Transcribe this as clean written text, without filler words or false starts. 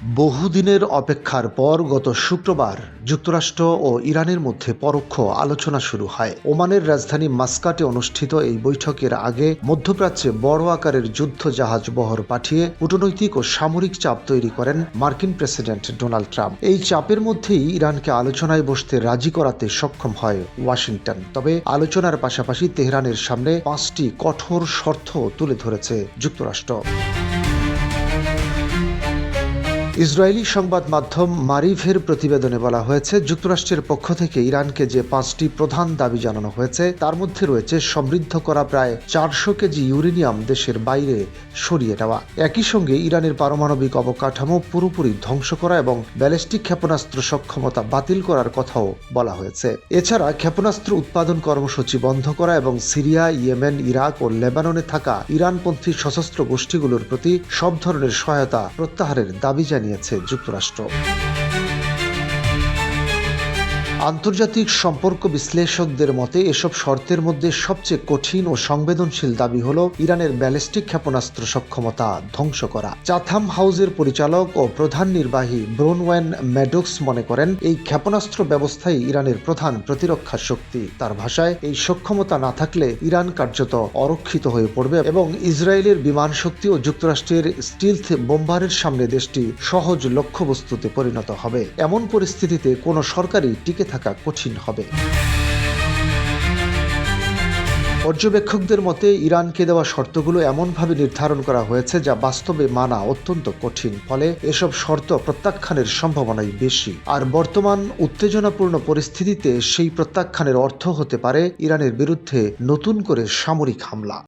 বহুদিনের অপেক্ষার পর গত শুক্রবার যুক্তরাষ্ট্র ও ইরানের মধ্যে পরোক্ষ আলোচনা শুরু হয়। ওমানের রাজধানী মাস্কাটে অনুষ্ঠিত এই বৈঠকের আগে মধ্যপ্রাচ্যে বড় আকারের যুদ্ধ জাহাজ বহর পাঠিয়ে কূটনৈতিক ও সামরিক চাপ তৈরি করেন মার্কিন প্রেসিডেন্ট ডোনাল্ড ট্রাম্প। এই চাপের মধ্যেই ইরানকে আলোচনায় বসতে রাজি করাতে সক্ষম হয় ওয়াশিংটন। তবে আলোচনার পাশাপাশি তেহরানের সামনে 5টি কঠোর শর্ত তুলে ধরেছে যুক্তরাষ্ট্র। ইসরায়েলি সংবাদ মাধ্যম মারিভের প্রতিবেদনে বলা হয়েছে, যুক্তরাষ্ট্রের পক্ষ থেকে ইরানকে যে 5টি প্রধান দাবি জানানো হয়েছে তার মধ্যে রয়েছে সমৃদ্ধ করা প্রায় 400 কেজি ইউরেনিয়াম দেশের বাইরে সরিয়ে নেওয়া, একই সঙ্গে ইরানের পারমাণবিক অবকাঠামো পুরোপুরি ধ্বংস করা এবং ব্যালিস্টিক ক্ষেপণাস্ত্র সক্ষমতা বাতিল করার কথাও বলা হয়েছে। এছাড়া ক্ষেপণাস্ত্র উৎপাদন কর্মসূচি বন্ধ করা এবং সিরিয়া, ইয়েমেন, ইরাক ও লেবাননে থাকা ইরানপন্থী সশস্ত্র গোষ্ঠীগুলোর প্রতি সব ধরনের সহায়তা প্রত্যাহারের দাবি জানিয়েছে যুক্তরাষ্ট্র। আন্তর্জাতিক সম্পর্ক বিশ্লেষকদের মতে এসব শর্তের মধ্যে সবচেয়ে কঠিন ও সংবেদনশীল দাবি হল ইরানের ব্যালিস্টিক ক্ষেপণাস্ত্র সক্ষমতা ধ্বংস করা। চাথাম হাউসের পরিচালক ও প্রধান নির্বাহী ব্রোনওয়েন ম্যাডোক্স মনে করেন, এই ক্ষেপণাস্ত্র ব্যবস্থাই ইরানের প্রধান প্রতিরক্ষা শক্তি। তার ভাষায়, এই সক্ষমতা না থাকলে ইরান কার্যত অরক্ষিত হয়ে পড়বে এবং ইসরায়েলের বিমান শক্তি ও যুক্তরাষ্ট্রের স্টিলথ বোম্বারের সামনে দেশটি সহজ লক্ষ্যবস্তুতে পরিণত হবে। এমন পরিস্থিতিতে কোনো সরকারই টিকে থাকা কঠিন হবে। পর্যবেক্ষকদের মতে ইরানকে দেওয়া শর্তগুলো এমনভাবে নির্ধারণ করা হয়েছে যা বাস্তবে মানা অত্যন্ত কঠিন, ফলে এসব শর্ত প্রত্যাখ্যানের সম্ভাবনাই বেশি। আর বর্তমান উত্তেজনাপূর্ণ পরিস্থিতিতে সেই প্রত্যাখ্যানের অর্থ হতে পারে ইরানের বিরুদ্ধে নতুন করে সামরিক হামলা।